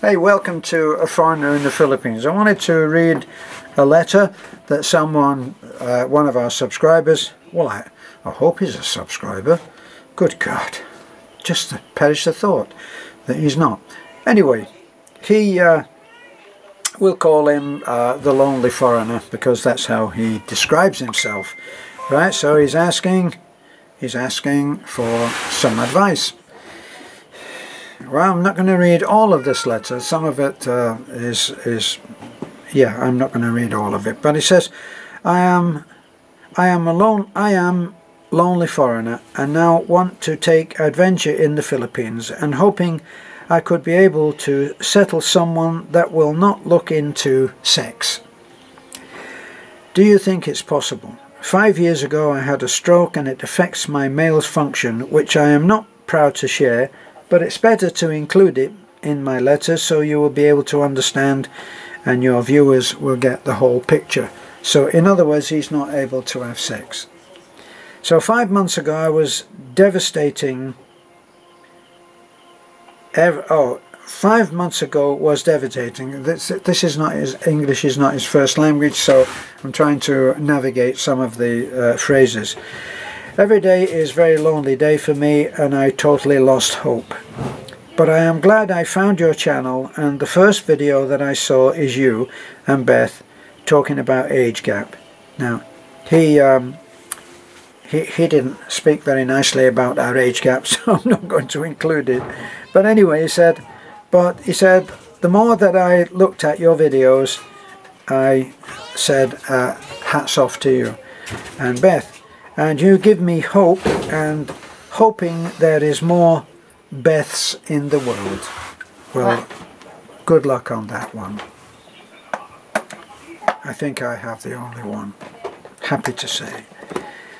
Hey, welcome to A Foreigner in the Philippines. I wanted to read a letter that someone, one of our subscribers, well, I hope he's a subscriber. Good God, just to perish the thought that he's not. Anyway, he, we'll call him the Lonely Foreigner because that's how he describes himself, right? So he's asking for some advice. Well, I'm not going to read all of this letter. Some of it yeah, I'm not going to read all of it. But he says, I am lonely foreigner and now want to take adventure in the Philippines and hoping I could be able to settle someone that will not look into sex. Do you think it's possible? 5 years ago I had a stroke and it affects my male's function, which I am not proud to share, but it's better to include it in my letter so you will be able to understand and your viewers will get the whole picture. So in other words, he's not able to have sex. So 5 months ago I was devastating. 5 months ago was devastating. This is not his English is not his first language, so I'm trying to navigate some of the phrases. Every day is a very lonely day for me and I totally lost hope. But I am glad I found your channel, and the first video that I saw is you and Beth talking about age gap. Now, he didn't speak very nicely about our age gap, so I'm not going to include it. But anyway, he said, the more that I looked at your videos, I said, hats off to you and Beth. And you give me hope, and hoping there is more Beths in the world. Well, good luck on that one. I think I have the only one. Happy to say.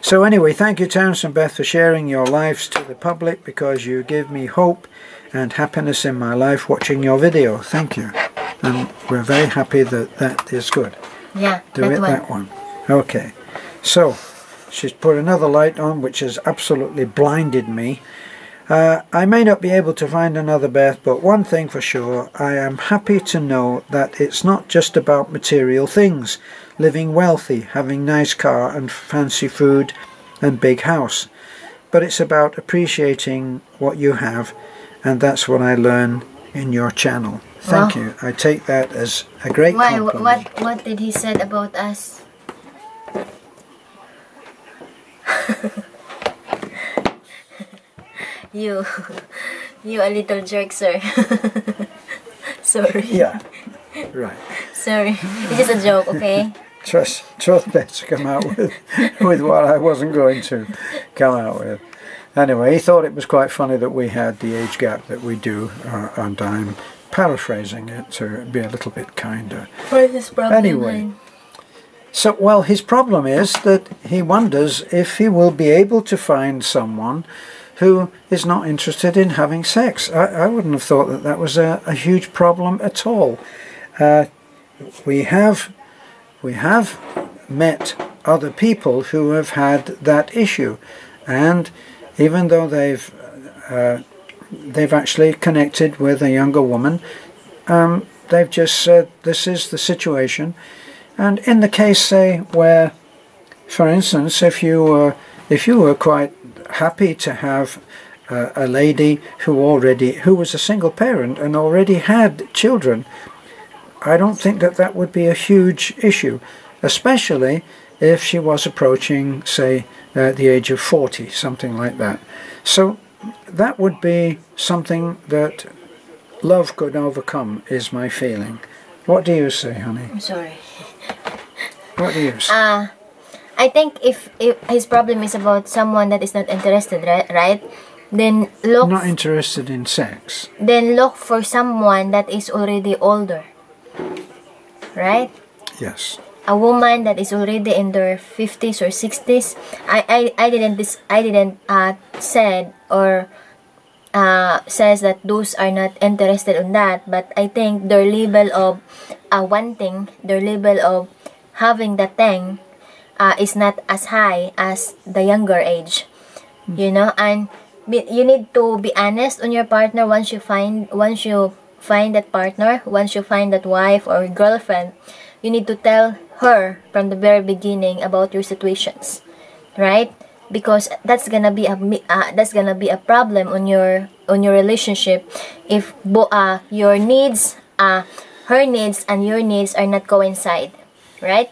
So anyway, thank you Townsend and Beth for sharing your lives to the public, because you give me hope and happiness in my life watching your video. Thank you. And we're very happy that that is good. Yeah, that one. Okay. So, she's put another light on which has absolutely blinded me. I may not be able to find another Beth, but one thing for sure, I am happy to know that it's not just about material things, living wealthy, having nice car and fancy food and big house, but it's about appreciating what you have, and that's what I learn in your channel. Thank you. I take that as a great compliment. What did he said about us? You a little jerk, sir. Sorry. Yeah, right. Sorry, it's just a joke, okay? Trust Beth to come out with what I wasn't going to come out with. Anyway, he thought it was quite funny that we had the age gap that we do, and I'm paraphrasing it to be a little bit kinder. What is his problem? Anyway, so, well, his problem is that he wonders if he will be able to find someone who is not interested in having sex. I wouldn't have thought that that was a huge problem at all. We have met other people who have had that issue, and even though they've actually connected with a younger woman, they've just said this is the situation. And in the case, say, where, for instance, if you were quite happy to have a lady who was a single parent and already had children, I don't think that that would be a huge issue, especially if she was approaching, say, the age of 40, something like that. So that would be something that love could overcome, is my feeling. What do you say, honey? I'm sorry. What do you say? I think if his problem is about someone that is not interested, right? Then look... Not interested in sex. Then look for someone that is already older. Right? Yes. A woman that is already in their 50s or 60s. I didn't said or says that those are not interested in that, but I think their level of wanting, their level of having that thing is not as high as the younger age, you know. And you need to be honest on your partner once you find that partner, once you find that wife or girlfriend, you need to tell her from the very beginning about your situations, right? Because that's gonna be a problem on your relationship if your needs, her needs and your needs are not coincide, right?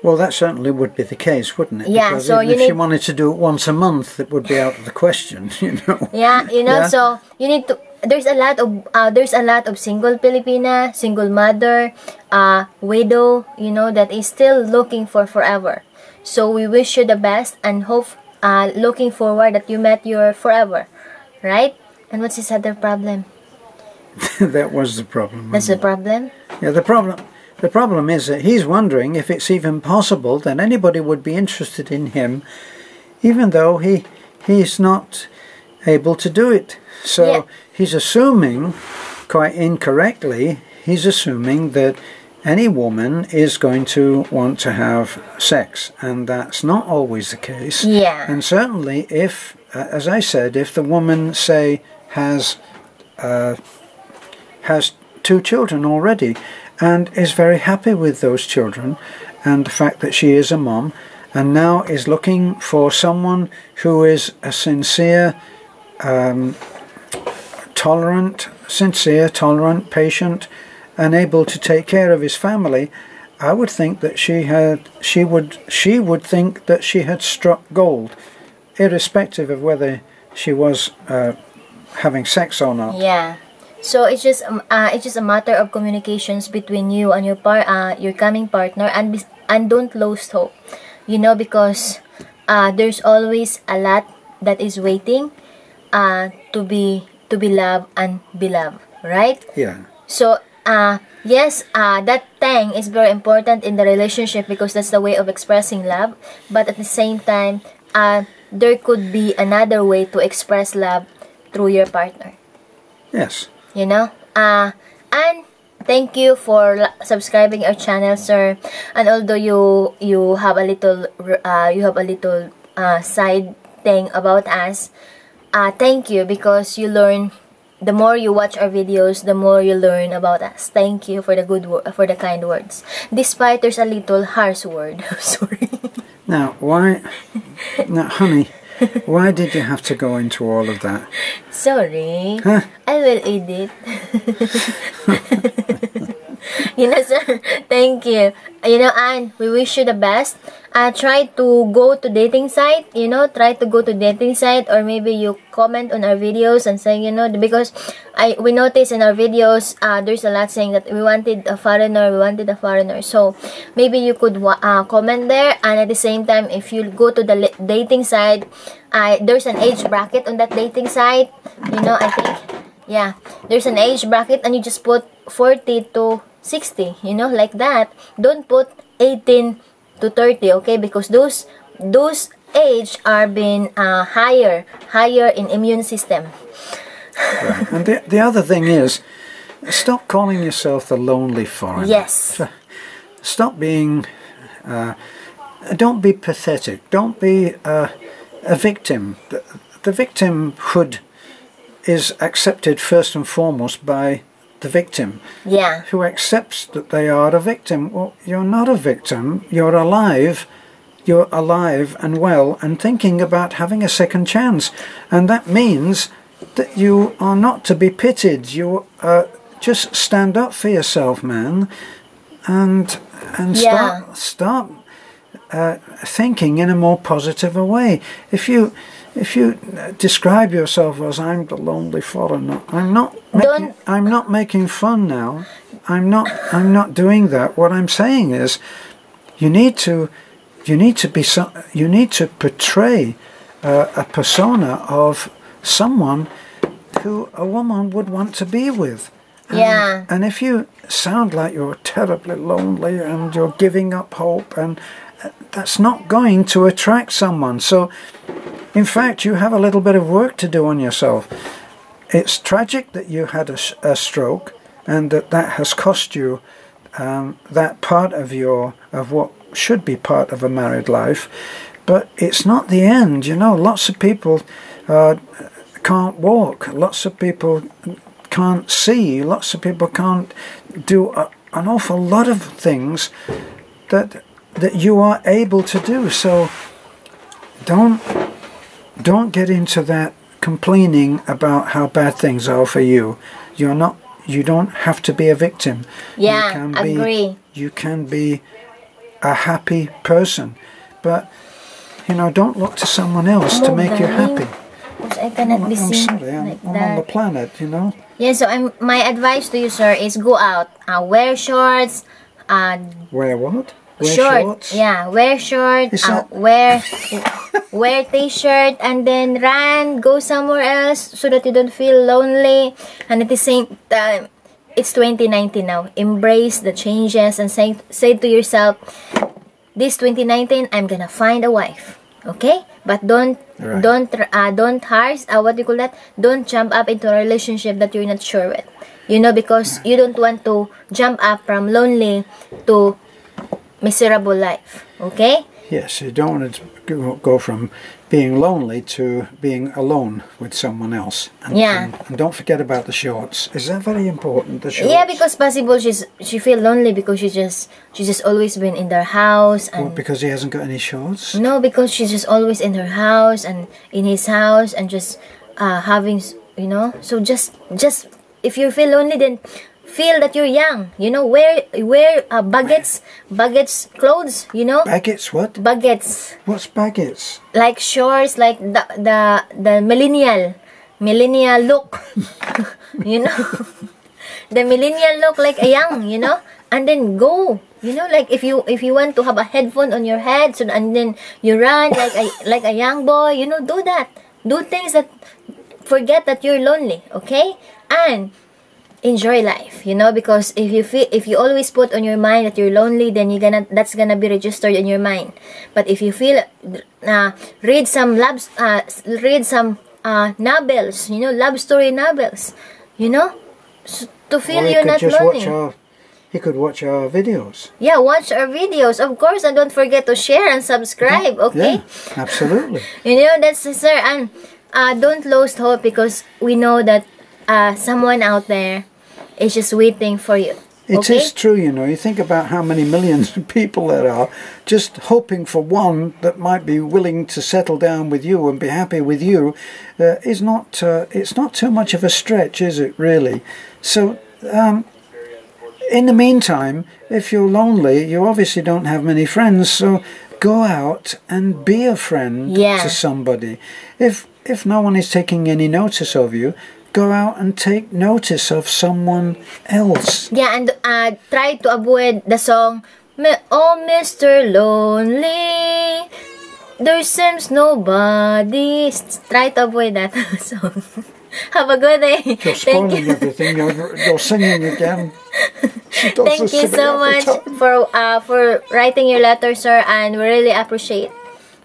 Well, that certainly would be the case, wouldn't it? Yeah, because so if she wanted to do it once a month, it would be out of the question, you know. Yeah, you know, Yeah. so you need to. There's a lot of single Filipina, single mother, widow, you know, that is still looking for forever. So we wish you the best and hope, looking forward that you met your forever, right? And what's his other problem? That was the problem. That's the problem. Yeah, the problem is that he's wondering if it's even possible that anybody would be interested in him, even though he's not able to do it. So Yeah. he's assuming, quite incorrectly, he's assuming that any woman is going to want to have sex, and that's not always the case. Yeah. And certainly if, as I said, if the woman, say, has 2 children already and is very happy with those children and the fact that she is a mom, and now is looking for someone who is a sincere, tolerant, patient, and able to take care of his family, I would think that she would think that she had struck gold, irrespective of whether she was having sex or not. Yeah. So it's just a matter of communications between you and your coming partner, and don't lose hope, you know, because there's always a lot that is waiting to be loved and beloved, right? Yeah. So yes, that thing is very important in the relationship because that's the way of expressing love. But at the same time, there could be another way to express love through your partner. Yes. You know, and thank you for subscribing our channel, sir. And although you have a little side thing about us, thank you, because you learn. The more you watch our videos, the more you learn about us. Thank you for the kind words, despite there's a little harsh word. Sorry. Now, honey, why did you have to go into all of that? Sorry. Huh? I will edit. You know, sir, thank you. You know, and we wish you the best. Try to go to dating site, you know, or maybe you comment on our videos and say, you know, because we notice in our videos, there's a lot saying that we wanted a foreigner, so maybe you could comment there. And at the same time, if you go to the dating site, there's an age bracket on that dating site, you know, I think, yeah, there's an age bracket, and you just put 40 to 60, you know, like that. Don't put 18 to 30, okay? Because those age are being higher in immune system. Right. And the other thing is, stop calling yourself the lonely foreigner. Yes. Stop being, don't be pathetic. Don't be a victim. The victimhood is accepted first and foremost by the victim. Yeah. Who accepts that they are a victim. Well, you're not a victim. You're alive. You're alive and well and thinking about having a second chance. And that means that you are not to be pitied. You just stand up for yourself, man, and Yeah. start thinking in a more positive way. If you describe yourself as I'm the lonely foreigner, I'm not making fun now. I'm not doing that. What I'm saying is, you need to portray a persona of someone who a woman would want to be with. Yeah. And if you sound like you're terribly lonely and you're giving up hope, and that's not going to attract someone. So, in fact, you have a little bit of work to do on yourself. It's tragic that you had a stroke, and that has cost you that part of what should be part of a married life. But it's not the end. You know, lots of people can't walk. Lots of people can't see. Lots of people can't do an awful lot of things that you are able to do. So don't get into that complaining about how bad things are for you. You don't have to be a victim. Yeah, agree. You can be a happy person, but you know, don't look to someone else to make you happy. I cannot be seen I'm on the planet, you know. Yeah, so my advice to you, sir, is go out, wear shorts, wear what? Wear shorts. Yeah, wear shorts, wear t-shirt, and then run, go somewhere else so that you don't feel lonely. And at the same time, it's 2019 now. Embrace the changes and say to yourself, this 2019, I'm gonna find a wife. Okay, but don't harsh. What do you call that? Don't jump up into a relationship that you're not sure with. You know, because you don't want to jump up from lonely to miserable life. Okay? Yes, you don't want to go from being lonely to being alone with someone else. And don't forget about the shorts. Is that very important? The shorts. Yeah, because possible she feel lonely because she's just always been in their house. And because he hasn't got any shorts? No, because she's just always in her house and in his house and just having, you know. So just if you feel lonely, then feel that you're young, you know. Wear baguettes clothes, you know. Baguettes what? Baguettes. What's baguettes? Like shorts, like the millennial look. You know. The millennial look, like a young, you know. And then go, you know, like if you want to have a headphone on your head, so and then you run like a young boy, you know. Do that. Do things that forget that you're lonely, okay? And enjoy life, you know, because if you always put on your mind that you're lonely, then that's gonna be registered in your mind. But if you feel read some novels, you know, love story novels, you know, so to feel you're not lonely. He could watch our videos. Yeah, watch our videos, of course, and don't forget to share and subscribe. Okay? Yeah, absolutely. You know, that's sir, and don't lose hope, because we know that someone out there is just waiting for you. It is true, you know. You think about how many millions of people there are just hoping for one that might be willing to settle down with you and be happy with you. It's not too much of a stretch, is it, really? So, in the meantime, if you're lonely, you obviously don't have many friends, so go out and be a friend to somebody. If no one is taking any notice of you, go out and take notice of someone else. Yeah, and try to avoid the song, "Oh, Mr. Lonely, there seems nobody." Try to avoid that song. Have a good day. You're spoiling everything. You're singing again. Thank you so much for writing your letter, sir, and we really appreciate.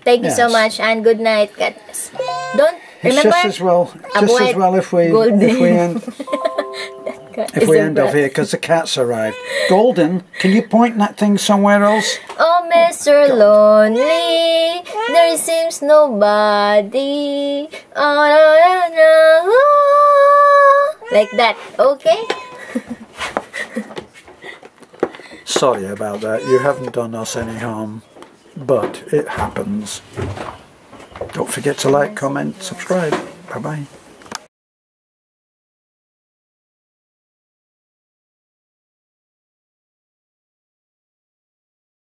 Thank you so much, and good night. God bless. Don't remember. Just as well if we end off here, because the cat's arrived. Golden, can you point that thing somewhere else? Oh, Mr. Lonely, there seems nobody. Oh, no, no, no. Like that, okay? Sorry about that. You haven't done us any harm, but it happens. Don't forget to like, comment, subscribe. Bye-bye.